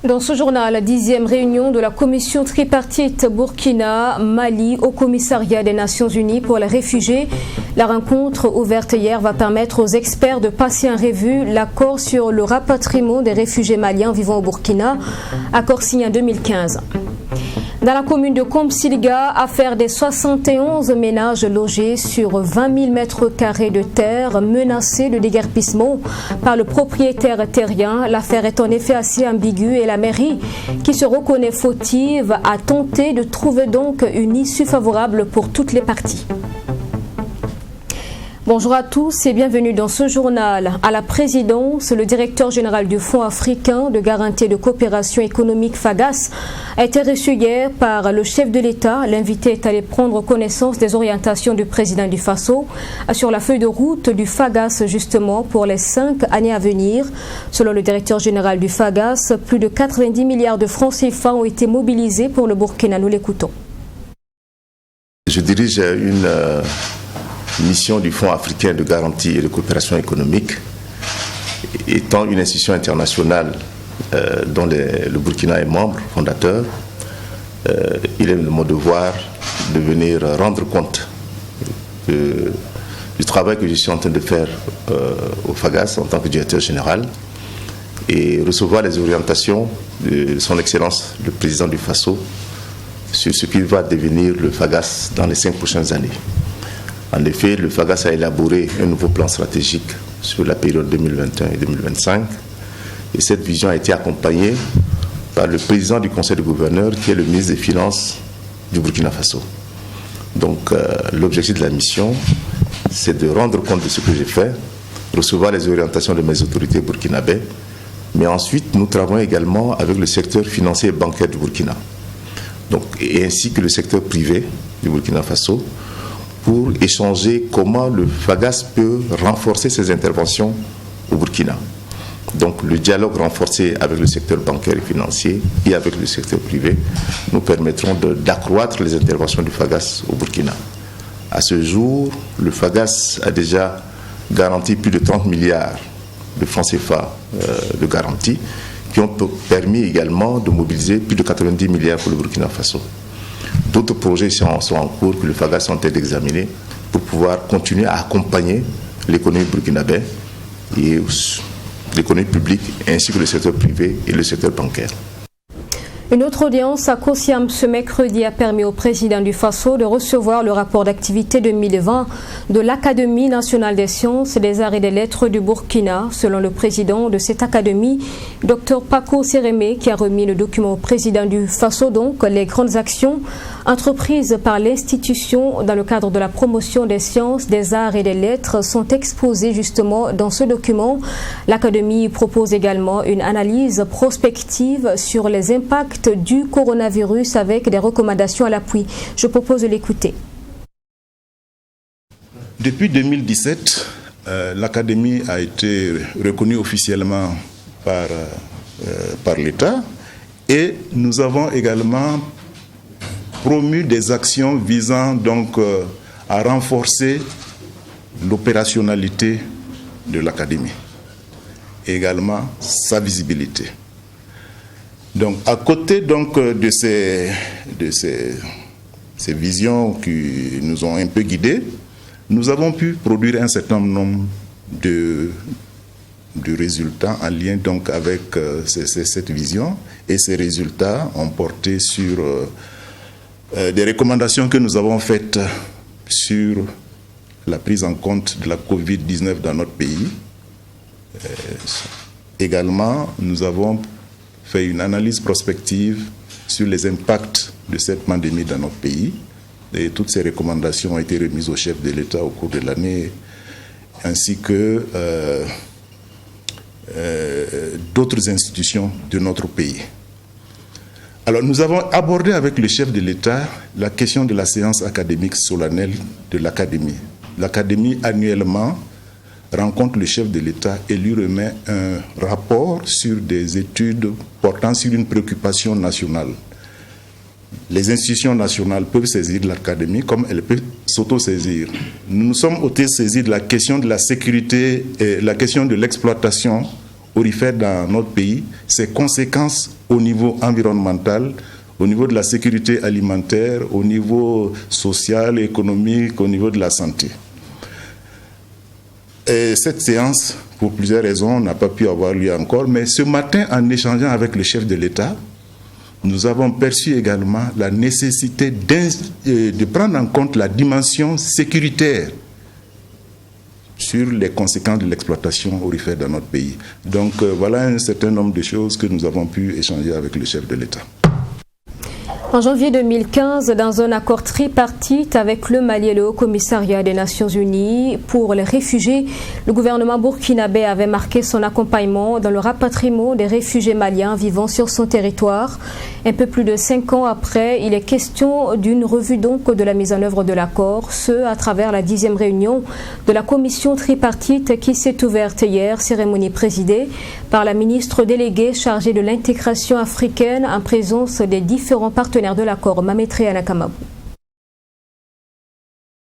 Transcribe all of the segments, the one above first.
Dans ce journal, la 10e réunion de la commission tripartite Burkina-Mali au commissariat des Nations Unies pour les réfugiés. La rencontre ouverte hier va permettre aux experts de passer en revue l'accord sur le rapatriement des réfugiés maliens vivant au Burkina, accord signé en 2015. Dans la commune de Komsilga, affaire des 71 ménages logés sur 20 000 mètres carrés de terre menacés de déguerpissement par le propriétaire terrien. L'affaire est en effet assez ambiguë et la mairie, qui se reconnaît fautive, a tenté de trouver donc une issue favorable pour toutes les parties. Bonjour à tous et bienvenue dans ce journal. À la présidence, le directeur général du Fonds africain de garantie de coopération économique FAGAS a été reçu hier par le chef de l'État. L'invité est allé prendre connaissance des orientations du président du Faso sur la feuille de route du FAGAS justement pour les 5 années à venir. Selon le directeur général du FAGAS, plus de 90 milliards de francs CFA ont été mobilisés pour le Burkina. Nous l'écoutons. Je dirige une mission du Fonds africain de garantie et de coopération économique, étant une institution internationale dont le Burkina est membre fondateur. Il est de mon devoir de venir rendre compte du travail que je suis en train de faire au FAGAS en tant que directeur général et recevoir les orientations de son Excellence le président du Faso sur ce qu'il va devenir le FAGAS dans les 5 prochaines années. En effet, le FAGAS a élaboré un nouveau plan stratégique sur la période 2021 et 2025. Et cette vision a été accompagnée par le président du Conseil de gouverneurs, qui est le ministre des Finances du Burkina Faso. Donc, l'objectif de la mission, c'est de rendre compte de ce que j'ai fait, recevoir les orientations de mes autorités burkinabais, mais ensuite, nous travaillons également avec le secteur financier et bancaire du Burkina, donc, et ainsi que le secteur privé du Burkina Faso, pour échanger comment le FAGAS peut renforcer ses interventions au Burkina. Donc le dialogue renforcé avec le secteur bancaire et financier et avec le secteur privé nous permettront d'accroître les interventions du FAGAS au Burkina. À ce jour, le FAGAS a déjà garanti plus de 30 milliards de francs CFA de garantie qui ont permis également de mobiliser plus de 90 milliards pour le Burkina Faso. D'autres projets sont en cours que le FAGAS est en train d'examiner pour pouvoir continuer à accompagner l'économie burkinabé et l'économie publique ainsi que le secteur privé et le secteur bancaire. Une autre audience à Kosiam ce mercredi a permis au président du Faso de recevoir le rapport d'activité 2020 de l'Académie nationale des sciences, des arts et des lettres du Burkina. Selon le président de cette académie, Dr Paco Sérémé, qui a remis le document au président du Faso, donc les grandes actions entreprises par l'institution dans le cadre de la promotion des sciences, des arts et des lettres sont exposées justement dans ce document. L'Académie propose également une analyse prospective sur les impacts du coronavirus avec des recommandations à l'appui. Je propose de l'écouter. Depuis 2017, l'Académie a été reconnue officiellement par l'État et nous avons également promu des actions visant donc à renforcer l'opérationnalité de l'Académie et également sa visibilité. Donc, à côté donc de ces visions qui nous ont un peu guidés, nous avons pu produire un certain nombre de résultats en lien donc avec cette vision, et ces résultats ont porté sur des recommandations que nous avons faites sur la prise en compte de la Covid-19 dans notre pays. Également, nous avons fait une analyse prospective sur les impacts de cette pandémie dans notre pays. Et toutes ces recommandations ont été remises au chef de l'État au cours de l'année, ainsi que d'autres institutions de notre pays. Alors, nous avons abordé avec le chef de l'État la question de la séance académique solennelle de l'Académie. L'Académie, annuellement, rencontre le chef de l'État et lui remet un rapport sur des études portant sur une préoccupation nationale. Les institutions nationales peuvent saisir l'Académie comme elles peuvent s'auto-saisir. Nous nous sommes auto-saisis de la question de la sécurité et la question de l'exploitation aurifère dans notre pays, ses conséquences au niveau environnemental, au niveau de la sécurité alimentaire, au niveau social, économique, au niveau de la santé. Et cette séance, pour plusieurs raisons, n'a pas pu avoir lieu encore, mais ce matin, en échangeant avec le chef de l'État, nous avons perçu également la nécessité de prendre en compte la dimension sécuritaire sur les conséquences de l'exploitation aurifère dans notre pays. Donc voilà un certain nombre de choses que nous avons pu échanger avec le chef de l'État. En janvier 2015, dans un accord tripartite avec le Mali et le Haut-Commissariat des Nations Unies pour les réfugiés, le gouvernement burkinabé avait marqué son accompagnement dans le rapatriement des réfugiés maliens vivant sur son territoire. Un peu plus de 5 ans après, il est question d'une revue donc de la mise en œuvre de l'accord, ce à travers la 10e réunion de la commission tripartite qui s'est ouverte hier, cérémonie présidée par la ministre déléguée chargée de l'intégration africaine en présence des différents partenaires de l'accord, Mamétré Anakamabou.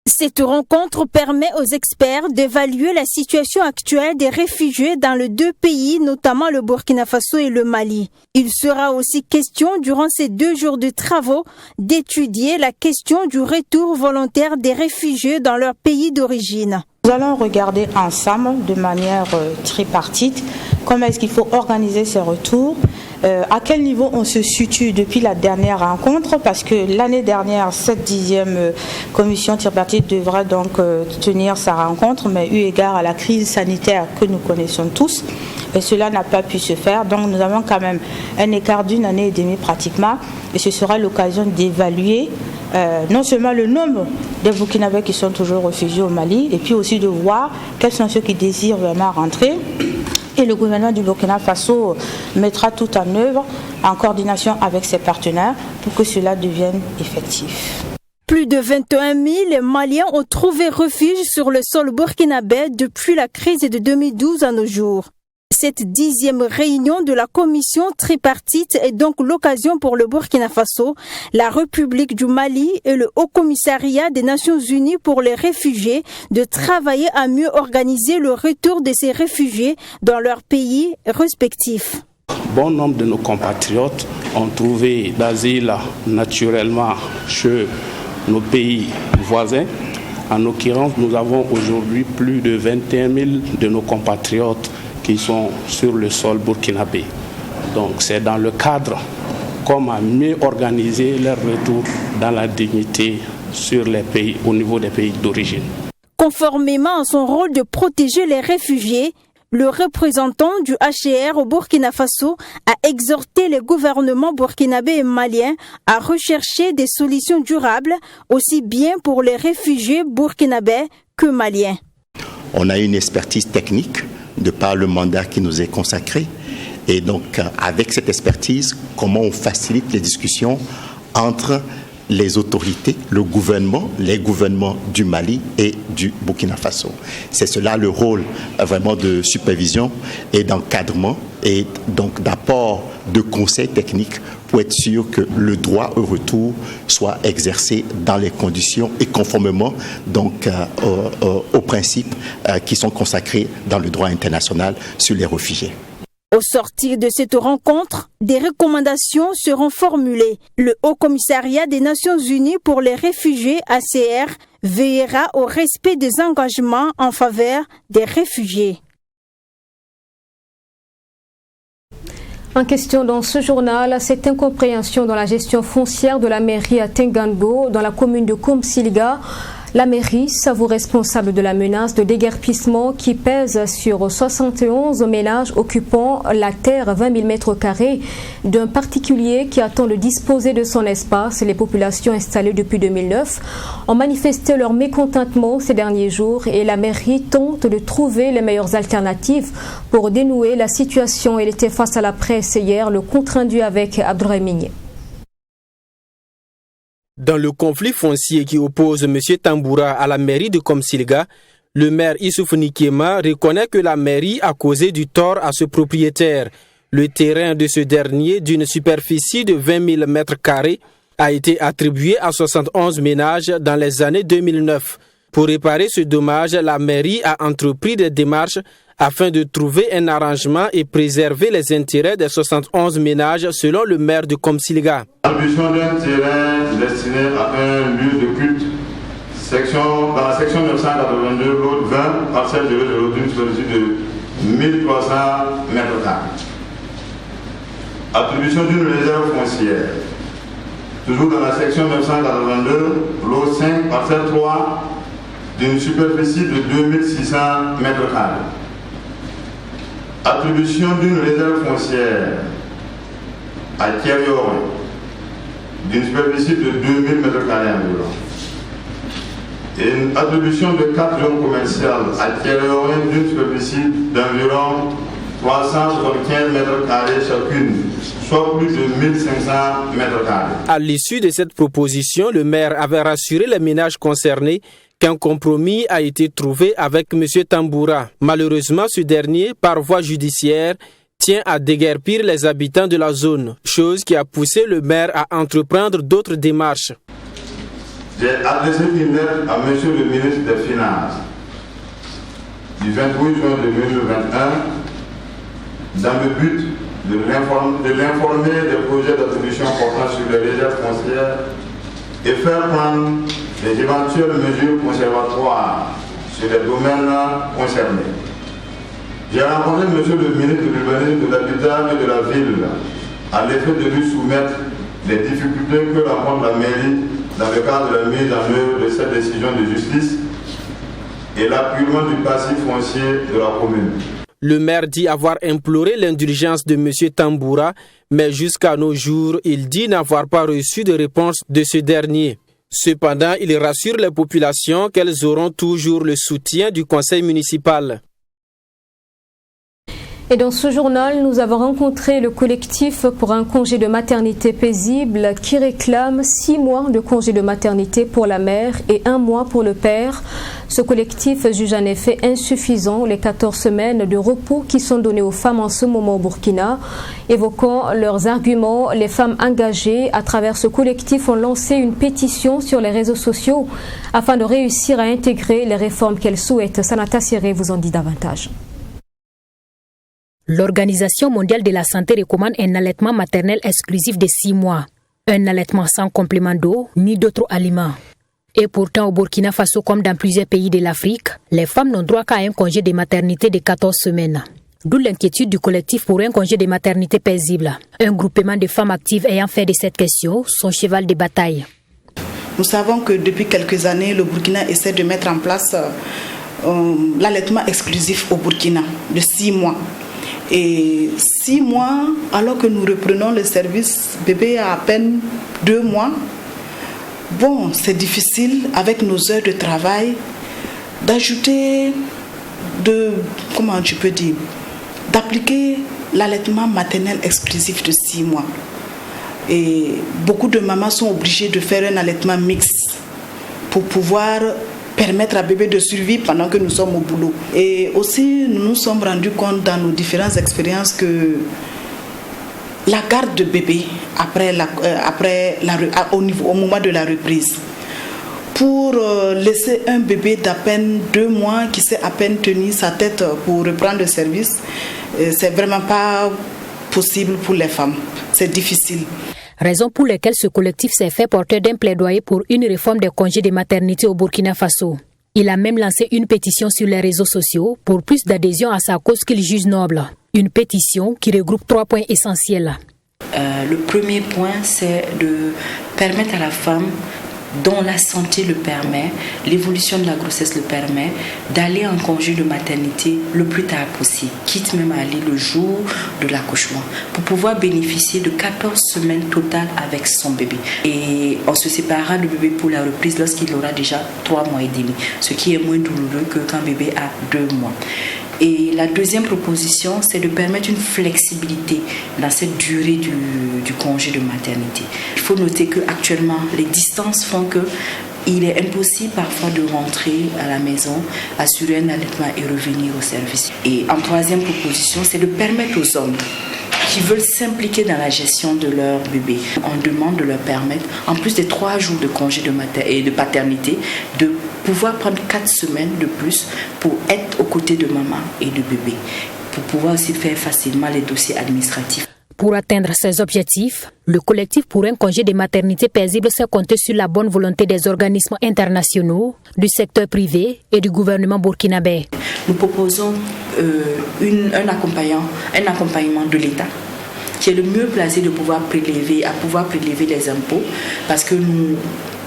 Cette rencontre permet aux experts d'évaluer la situation actuelle des réfugiés dans les 2 pays, notamment le Burkina Faso et le Mali. Il sera aussi question, durant ces 2 jours de travaux, d'étudier la question du retour volontaire des réfugiés dans leur pays d'origine. Nous allons regarder ensemble, de manière tripartite, comment est-ce qu'il faut organiser ces retours, à quel niveau on se situe depuis la dernière rencontre, parce que l'année dernière, cette 10e commission tripartite devrait donc tenir sa rencontre, mais eu égard à la crise sanitaire que nous connaissons tous, et cela n'a pas pu se faire. Donc nous avons quand même un écart d'1 année et demie pratiquement, et ce sera l'occasion d'évaluer non seulement le nombre des Burkinabés qui sont toujours réfugiés au Mali, et puis aussi de voir quels sont ceux qui désirent vraiment rentrer. Et le gouvernement du Burkina Faso mettra tout en œuvre en coordination avec ses partenaires pour que cela devienne effectif. Plus de 21 000 Maliens ont trouvé refuge sur le sol burkinabé depuis la crise de 2012 à nos jours. Cette 10e réunion de la commission tripartite est donc l'occasion pour le Burkina Faso, la République du Mali et le Haut-Commissariat des Nations Unies pour les réfugiés de travailler à mieux organiser le retour de ces réfugiés dans leurs pays respectifs. Bon nombre de nos compatriotes ont trouvé d'asile naturellement chez nos pays voisins. En l'occurrence, nous avons aujourd'hui plus de 21 000 de nos compatriotes qui sont sur le sol burkinabé. Donc c'est dans le cadre comment mieux organiser leur retour dans la dignité sur les pays, au niveau des pays d'origine. Conformément à son rôle de protéger les réfugiés, le représentant du HCR au Burkina Faso a exhorté les gouvernements burkinabés et maliens à rechercher des solutions durables, aussi bien pour les réfugiés burkinabés que maliens. On a une expertise technique de par le mandat qui nous est consacré. Et donc, avec cette expertise, comment on facilite les discussions entre les autorités, le gouvernement, les gouvernements du Mali et du Burkina Faso. C'est cela le rôle vraiment de supervision et d'encadrement et donc d'apport de conseils techniques pour être sûr que le droit au retour soit exercé dans les conditions et conformément donc aux principes qui sont consacrés dans le droit international sur les réfugiés. Au sortir de cette rencontre, des recommandations seront formulées. Le Haut-Commissariat des Nations Unies pour les réfugiés, HCR, veillera au respect des engagements en faveur des réfugiés. En question dans ce journal, cette incompréhension dans la gestion foncière de la mairie à Tengango, dans la commune de Koumsiliga. La mairie s'avoue responsable de la menace de déguerpissement qui pèse sur 71 ménages occupant la terre 20 000 m² d'un particulier qui attend de disposer de son espace. Les populations installées depuis 2009 ont manifesté leur mécontentement ces derniers jours et la mairie tente de trouver les meilleures alternatives pour dénouer la situation. Elle était face à la presse hier, le compte rendu avec Abdourahmane. Dans le conflit foncier qui oppose M. Tamboura à la mairie de Komsilga, le maire Issouf Nikema reconnaît que la mairie a causé du tort à ce propriétaire. Le terrain de ce dernier, d'une superficie de 20 000 m², a été attribué à 71 ménages dans les années 2009. Pour réparer ce dommage, la mairie a entrepris des démarches afin de trouver un arrangement et préserver les intérêts des 71 ménages selon le maire de Komsilga. L'attribution d'un terrain destiné à un lieu de culte, dans la section 982, lot 20, parcelle 00 d'une superficie de 1300 m². Attribution d'une réserve foncière, toujours dans la section 982, lot 5, parcelle 3, d'une superficie de 2600 m². Attribution d'une réserve foncière à Thierry-Orin, d'une superficie de 2000 m² environ. Et une attribution de 4 zones commerciales à Thierry-Orin d'une superficie d'environ 375 m² chacune, soit plus de 1500 m². À l'issue de cette proposition, le maire avait rassuré les ménages concernés qu'un compromis a été trouvé avec M. Tamboura. Malheureusement, ce dernier, par voie judiciaire, tient à déguerpir les habitants de la zone, chose qui a poussé le maire à entreprendre d'autres démarches. J'ai adressé une lettre à M. le ministre des Finances du 28 juin 2021 dans le but de l'informer des projets d'attribution portant sur les réserves foncières et faire prendre les éventuelles mesures conservatoires sur les domaines concernés. J'ai rencontré M. le ministre de l'Urbanisme, de l'Habitat et de la Ville à l'effet de lui soumettre les difficultés que rencontre la mairie dans le cadre de la mise en œuvre de cette décision de justice et l'appuiement du passif foncier de la commune. Le maire dit avoir imploré l'indulgence de M. Tamboura, mais jusqu'à nos jours, il dit n'avoir pas reçu de réponse de ce dernier. Cependant, il rassure les populations qu'elles auront toujours le soutien du conseil municipal. Et dans ce journal, nous avons rencontré le collectif pour un congé de maternité paisible qui réclame 6 mois de congé de maternité pour la mère et 1 mois pour le père. Ce collectif juge en effet insuffisant les 14 semaines de repos qui sont données aux femmes en ce moment au Burkina. Évoquant leurs arguments, les femmes engagées à travers ce collectif ont lancé une pétition sur les réseaux sociaux afin de réussir à intégrer les réformes qu'elles souhaitent. Sanata Siré vous en dit davantage. L'Organisation mondiale de la santé recommande un allaitement maternel exclusif de 6 mois. Un allaitement sans complément d'eau ni d'autres aliments. Et pourtant, au Burkina Faso, comme dans plusieurs pays de l'Afrique, les femmes n'ont droit qu'à un congé de maternité de 14 semaines. D'où l'inquiétude du collectif pour un congé de maternité paisible. Un groupement de femmes actives ayant fait de cette question son cheval de bataille. Nous savons que depuis quelques années, le Burkina essaie de mettre en place l'allaitement exclusif au Burkina de 6 mois. Et 6 mois, alors que nous reprenons le service, bébé a à peine 2 mois. Bon, c'est difficile avec nos heures de travail d'ajouter, d'appliquer l'allaitement maternel exclusif de 6 mois. Et beaucoup de mamans sont obligées de faire un allaitement mixte pour pouvoir permettre à bébé de survivre pendant que nous sommes au boulot. Et aussi, nous nous sommes rendus compte dans nos différentes expériences que la garde de bébé au moment de la reprise, pour laisser un bébé d'à peine 2 mois qui sait à peine tenir sa tête pour reprendre le service, c'est vraiment pas possible pour les femmes. C'est difficile. Raison pour laquelle ce collectif s'est fait porteur d'un plaidoyer pour une réforme des congés de maternité au Burkina Faso. Il a même lancé une pétition sur les réseaux sociaux pour plus d'adhésion à sa cause qu'il juge noble. Une pétition qui regroupe 3 points essentiels. Le premier point, c'est de permettre à la femme dont la santé le permet, l'évolution de la grossesse le permet, d'aller en congé de maternité le plus tard possible, quitte même à aller le jour de l'accouchement, pour pouvoir bénéficier de 14 semaines totales avec son bébé. Et on se séparera du bébé pour la reprise lorsqu'il aura déjà 3 mois et demi, ce qui est moins douloureux que quand bébé a 2 mois. Et la deuxième proposition, c'est de permettre une flexibilité dans cette durée du congé de maternité. Il faut noter qu'actuellement, les distances font qu'il est impossible parfois de rentrer à la maison, assurer un allaitement et revenir au service. Et en troisième proposition, c'est de permettre aux hommes qui veulent s'impliquer dans la gestion de leur bébé. On demande de leur permettre, en plus des 3 jours de congé de paternité, de pouvoir prendre 4 semaines de plus pour être aux côtés de maman et de bébé, pour pouvoir aussi faire facilement les dossiers administratifs. Pour atteindre ces objectifs, le collectif pour un congé de maternité paisible s'est compté sur la bonne volonté des organismes internationaux, du secteur privé et du gouvernement burkinabé. Nous proposons un accompagnement de l'État qui est le mieux placé de pouvoir prélever les impôts, parce que nous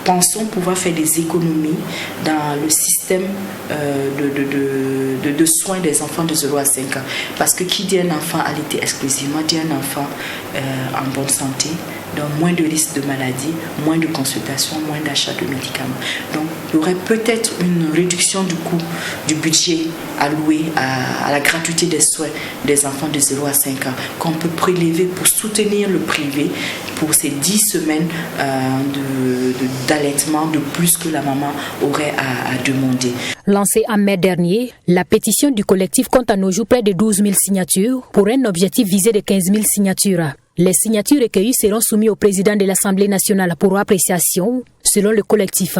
pensons pouvoir faire des économies dans le système de soins des enfants de 0 à 5 ans. Parce que qui dit un enfant allaité exclusivement dit un enfant en bonne santé, donc moins de risques de maladie, moins de consultations, moins d'achat de médicaments. Donc il y aurait peut-être une réduction du coût du budget alloué à la gratuité des soins des enfants de 0 à 5 ans qu'on peut prélever pour soutenir le privé pour ces 10 semaines d'allaitement de plus que la maman aurait à demander. Lancée en mai dernier, la pétition du collectif compte à nos jours près de 12 000 signatures pour un objectif visé de 15 000 signatures. Les signatures recueillies seront soumises au président de l'Assemblée nationale pour appréciation, selon le collectif.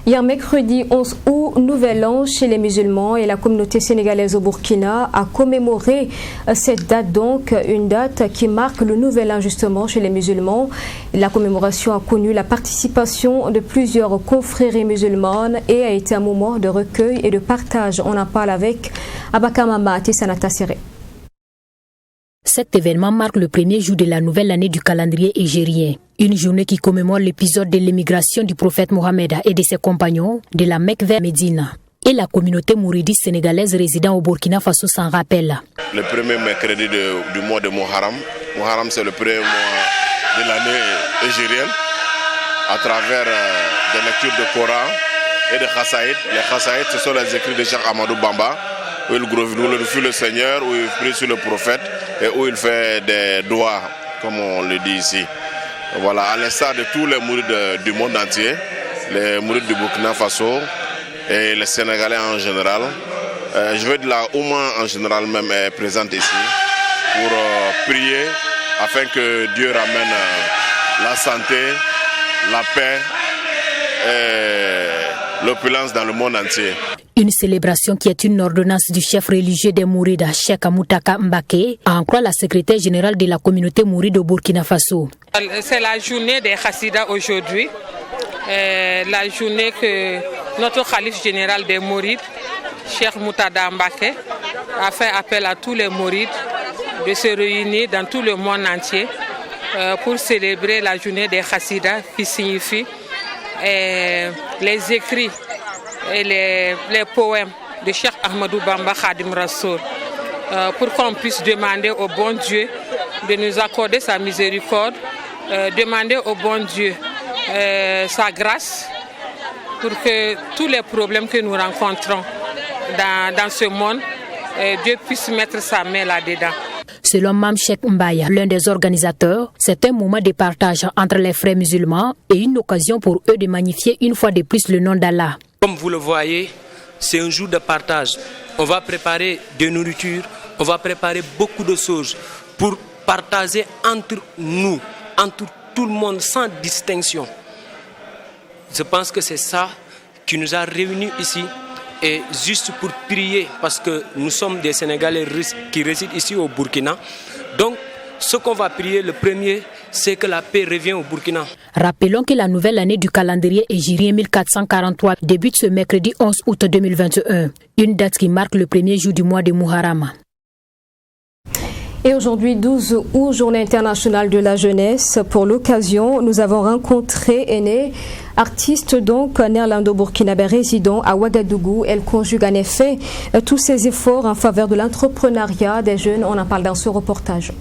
Hier mercredi 11 août, Nouvel An chez les musulmans et la communauté sénégalaise au Burkina a commémoré cette date, donc une date qui marque le Nouvel An justement chez les musulmans. La commémoration a connu la participation de plusieurs confréries musulmanes et a été un moment de recueil et de partage. On en parle avec Abakamama Tissanata Siré. Cet événement marque le premier jour de la nouvelle année du calendrier égérien. Une journée qui commémore l'épisode de l'émigration du prophète Mohammed et de ses compagnons de la Mecque vers Médine. Et la communauté mouridiste sénégalaise résidant au Burkina Faso s'en rappelle. Le premier mercredi du mois de Muharram. Muharram, c'est le premier mois de l'année égérienne. À travers des lectures de Coran et de Khassaïd. Les Khassaïd, ce sont les écrits de Cheikh Ahmadou Bamba, où il glorifie le Seigneur, où il prie sur le prophète et où il fait des doigts, comme on le dit ici. Voilà, à l'instar de tous les mourides du monde entier, les mourides du Burkina Faso et les Sénégalais en général. Je veux dire la Oumma en général même est présente ici pour prier afin que Dieu ramène la santé, la paix et l'opulence dans le monde entier. Une célébration qui est une ordonnance du chef religieux des Mourides, Cheikh Moutaka Mbake, à en croire la secrétaire générale de la communauté mouride au Burkina Faso. C'est la journée des Chassidas aujourd'hui, la journée que notre calife général des Mourides, Cheikh Moutada Mbake, a fait appel à tous les Mourides de se réunir dans tout le monde entier pour célébrer la journée des Chassidas, qui signifie les écrits et les poèmes de Cheikh Ahmadou Bamba Khadim Rassoul, pour qu'on puisse demander au bon Dieu de nous accorder sa miséricorde, demander au bon Dieu sa grâce pour que tous les problèmes que nous rencontrons dans ce monde, Dieu puisse mettre sa main là-dedans. Selon Mam Cheikh Mbaya, l'un des organisateurs, c'est un moment de partage entre les frères musulmans et une occasion pour eux de magnifier une fois de plus le nom d'Allah. Comme vous le voyez, c'est un jour de partage. On va préparer de nourriture, on va préparer beaucoup de choses pour partager entre nous, entre tout le monde sans distinction. Je pense que c'est ça qui nous a réunis ici. Et juste pour prier, parce que nous sommes des Sénégalais qui résident ici au Burkina. Donc, ce qu'on va prier, le premier, c'est que la paix revienne au Burkina. Rappelons que la nouvelle année du calendrier égyrien 1443 débute ce mercredi 11 août 2021, une date qui marque le premier jour du mois de Muharram. Et aujourd'hui, 12 août, journée internationale de la jeunesse. Pour l'occasion, nous avons rencontré Aîné, artiste donc néerlando-burkinabé résident à Ouagadougou. Elle conjugue en effet tous ses efforts en faveur de l'entrepreneuriat des jeunes. On en parle dans ce reportage.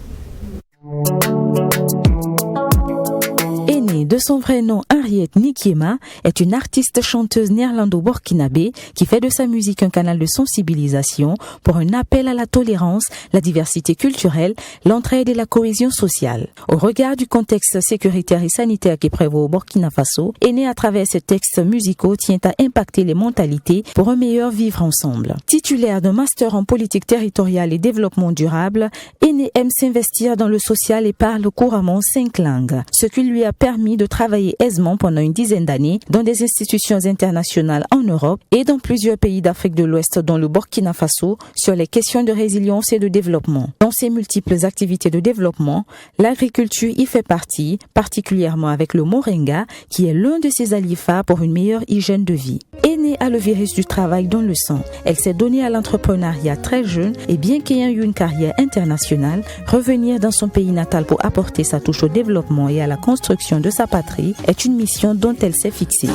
De son vrai nom, Henriette Nikiema est une artiste chanteuse néerlando-burkinabé qui fait de sa musique un canal de sensibilisation pour un appel à la tolérance, la diversité culturelle, l'entraide et la cohésion sociale. Au regard du contexte sécuritaire et sanitaire qui prévaut au Burkina Faso, Aîné à travers ses textes musicaux tient à impacter les mentalités pour un meilleur vivre ensemble. Titulaire d'un master en politique territoriale et développement durable, Aîné aime s'investir dans le social et parle couramment 5 langues, ce qui lui a permis de travailler aisément pendant une dizaine d'années dans des institutions internationales en Europe et dans plusieurs pays d'Afrique de l'Ouest, dont le Burkina Faso, sur les questions de résilience et de développement. Dans ses multiples activités de développement, l'agriculture y fait partie, particulièrement avec le moringa, qui est l'un de ses alliés phares pour une meilleure hygiène de vie. Aînée a le virus du travail dans le sang. Elle s'est donnée à l'entrepreneuriat très jeune et bien qu'ayant eu une carrière internationale, revenir dans son pays natal pour apporter sa touche au développement et à la construction de sa patrie est une mission dont elle s'est fixée.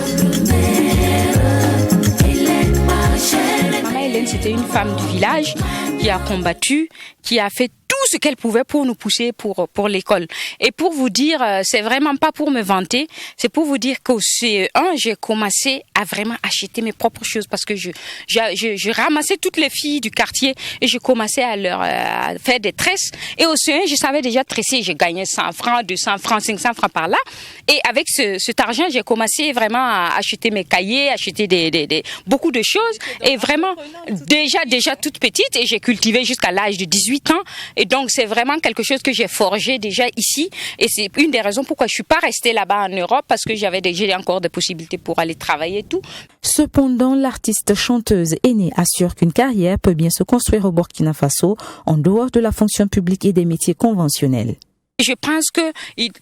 Maman Hélène, c'était une femme du village qui a combattu, qui a fait tout ce qu'elle pouvait pour nous pousser pour l'école. Et pour vous dire, c'est vraiment pas pour me vanter, c'est pour vous dire qu'au CE1, j'ai commencé à vraiment acheter mes propres choses parce que je ramassais toutes les filles du quartier et je commençais à leur faire des tresses. Et au CE1, je savais déjà tresser, j'ai gagné 100 francs, 200 francs, 500 francs par là. Et avec cet argent, j'ai commencé vraiment à acheter mes cahiers, acheter beaucoup de choses. Et vraiment, déjà toute petite, et j'ai cultivé jusqu'à l'âge de 18 ans. Et donc, c'est vraiment quelque chose que j'ai forgé déjà ici. Et c'est une des raisons pourquoi je suis pas restée là-bas en Europe, parce que j'ai encore des possibilités pour aller travailler et tout. Cependant, l'artiste chanteuse Aînée assure qu'une carrière peut bien se construire au Burkina Faso en dehors de la fonction publique et des métiers conventionnels. Je pense que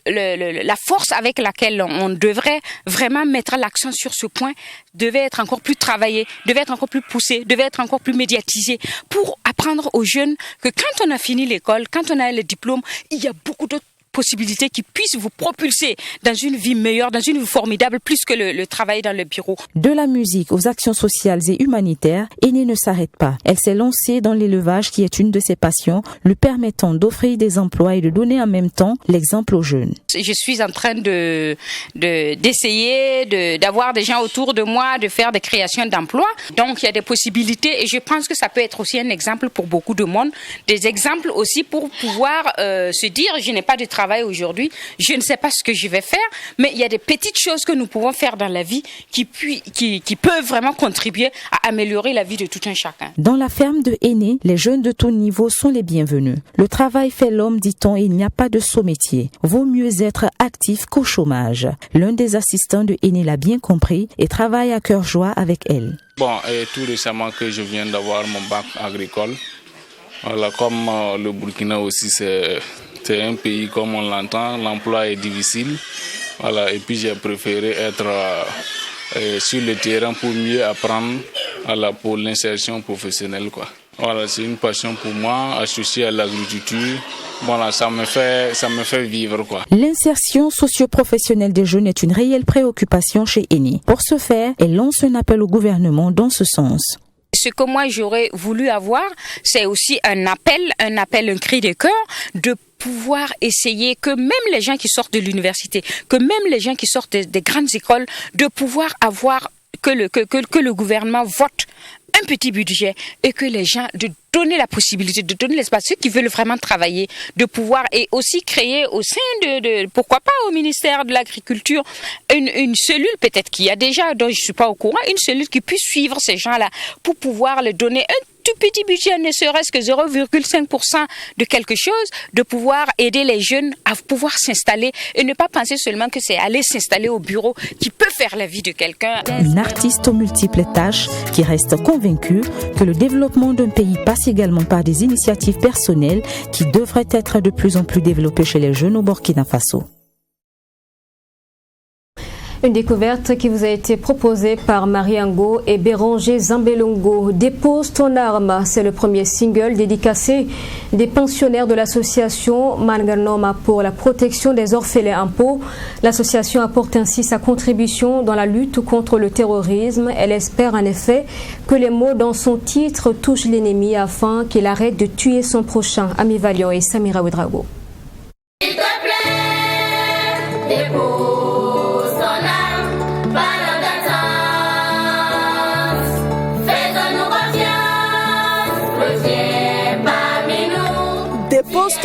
la force avec laquelle on devrait vraiment mettre l'accent sur ce point devait être encore plus travaillée, devait être encore plus poussée, devait être encore plus médiatisée pour apprendre aux jeunes que quand on a fini l'école, quand on a le diplôme, il y a beaucoup d'autres possibilités qui puissent vous propulser dans une vie meilleure, dans une vie formidable, plus que le travail dans le bureau. De la musique aux actions sociales et humanitaires, Aînée ne s'arrête pas. Elle s'est lancée dans l'élevage qui est une de ses passions, lui permettant d'offrir des emplois et de donner en même temps l'exemple aux jeunes. Je suis en train d'essayer d'avoir des gens autour de moi, de faire des créations d'emplois. Donc il y a des possibilités et je pense que ça peut être aussi un exemple pour beaucoup de monde, des exemples aussi pour pouvoir se dire je n'ai pas de travail aujourd'hui, je ne sais pas ce que je vais faire, mais il y a des petites choses que nous pouvons faire dans la vie qui peuvent vraiment contribuer à améliorer la vie de tout un chacun. Dans la ferme de Aînée, les jeunes de tout niveau sont les bienvenus. Le travail fait l'homme, dit-on, et il n'y a pas de saut métier. Vaut mieux être actif qu'au chômage. L'un des assistants de Aînée l'a bien compris et travaille à cœur joie avec elle. Bon, et tout récemment que je viens d'avoir mon bac agricole, voilà, comme le Burkina aussi c'est un pays comme on l'entend, l'emploi est difficile. Voilà, et puis j'ai préféré être sur le terrain pour mieux apprendre, voilà, pour l'insertion professionnelle, quoi. Voilà, c'est une passion pour moi, associée à l'agriculture. Voilà, ça me fait vivre, quoi. L'insertion socio-professionnelle des jeunes est une réelle préoccupation chez Aînée. Pour ce faire, elle lance un appel au gouvernement dans ce sens. Ce que moi j'aurais voulu avoir, c'est aussi un cri de cœur de pouvoir essayer que même les gens qui sortent de l'université, que même les gens qui sortent des grandes écoles, de pouvoir avoir que le gouvernement vote un petit budget et que les gens de donner la possibilité, de donner l'espace, ceux qui veulent vraiment travailler, de pouvoir et aussi créer au sein de pourquoi pas au ministère de l'Agriculture, une cellule peut-être qu'il y a déjà, dont je suis pas au courant, une cellule qui puisse suivre ces gens-là pour pouvoir leur donner un tout petit budget, ne serait-ce que 0,5% de quelque chose, de pouvoir aider les jeunes à pouvoir s'installer et ne pas penser seulement que c'est aller s'installer au bureau qui peut faire la vie de quelqu'un. Une artiste aux multiples tâches qui reste convaincue que le développement d'un pays passe également par des initiatives personnelles qui devraient être de plus en plus développées chez les jeunes au Burkina Faso. Une découverte qui vous a été proposée par Mariango et Béranger Zambelongo. Dépose ton arme, c'est le premier single dédicacé des pensionnaires de l'association Manganoma pour la protection des orphelins en Pau. L'association apporte ainsi sa contribution dans la lutte contre le terrorisme. Elle espère en effet que les mots dans son titre touchent l'ennemi afin qu'il arrête de tuer son prochain. Ami Valiant et Samira Ouedraogo. S'il te plaît, dépose.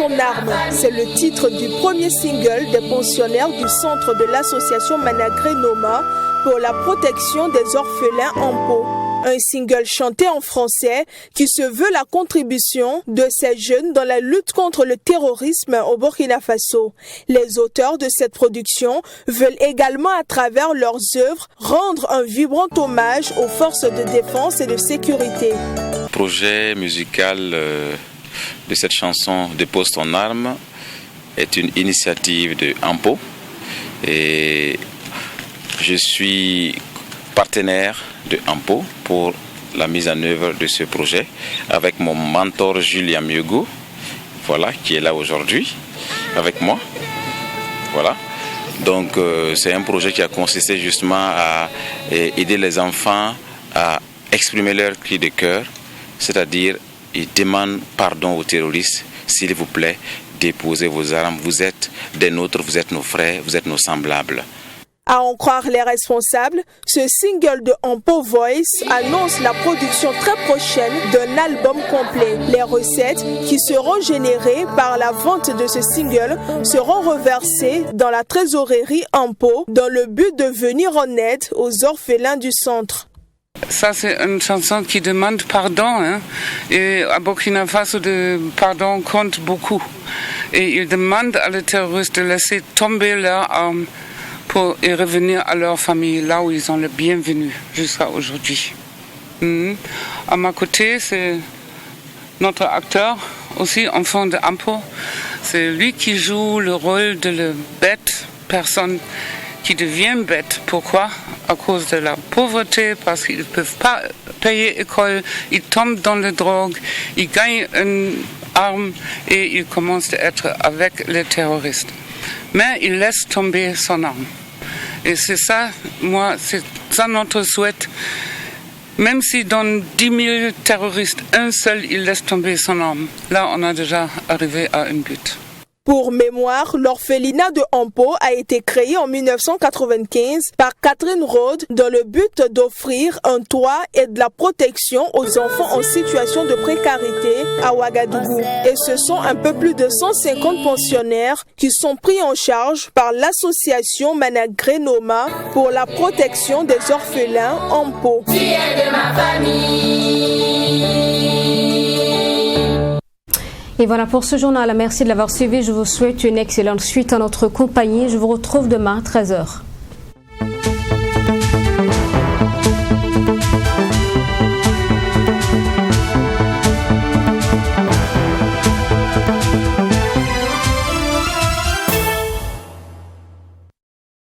en armes. C'est le titre du premier single des pensionnaires du centre de l'association Managré Noma pour la protection des orphelins en Pau. Un single chanté en français qui se veut la contribution de ces jeunes dans la lutte contre le terrorisme au Burkina Faso. Les auteurs de cette production veulent également, à travers leurs œuvres, rendre un vibrant hommage aux forces de défense et de sécurité. Le projet musical de cette chanson de Poste en armes est une initiative de Ampo et je suis partenaire de Ampo pour la mise en œuvre de ce projet avec mon mentor Julien Miego, voilà, qui est là aujourd'hui avec moi. Voilà. Donc c'est un projet qui a consisté justement à aider les enfants à exprimer leur cri de cœur, c'est-à-dire ils demandent pardon aux terroristes, s'il vous plaît, déposez vos armes, vous êtes des nôtres, vous êtes nos frères, vous êtes nos semblables. À en croire les responsables, ce single de Ampo Voice annonce la production très prochaine d'un album complet. Les recettes qui seront générées par la vente de ce single seront reversées dans la trésorerie Ampo dans le but de venir en aide aux orphelins du centre. Ça, c'est une chanson qui demande pardon. Hein? Et à Burkina Faso, le pardon compte beaucoup. Et il demande à les terroristes de laisser tomber leurs armes pour y revenir à leur famille, là où ils sont le bienvenu jusqu'à aujourd'hui. À ma côté, c'est notre acteur, aussi enfant de Ampo. C'est lui qui joue le rôle de la bête, personne qui devient bête. Pourquoi? À cause de la pauvreté, parce qu'ils ne peuvent pas payer l'école, ils tombent dans la drogue, ils gagnent une arme et ils commencent à être avec les terroristes. Mais il laisse tomber son arme. Et c'est ça, moi, c'est ça notre souhait. Même si dans 10 000 terroristes, un seul, il laisse tomber son arme. Là, on a déjà arrivé à un but. Pour mémoire, l'orphelinat de Ampo a été créé en 1995 par Catherine Rode dans le but d'offrir un toit et de la protection aux enfants en situation de précarité à Ouagadougou. Et ce sont un peu plus de 150 pensionnaires qui sont pris en charge par l'association Managré Noma pour la protection des orphelins Ampo. Tu es de ma famille. Et voilà pour ce journal. Merci de l'avoir suivi. Je vous souhaite une excellente suite à notre compagnie. Je vous retrouve demain à 13h.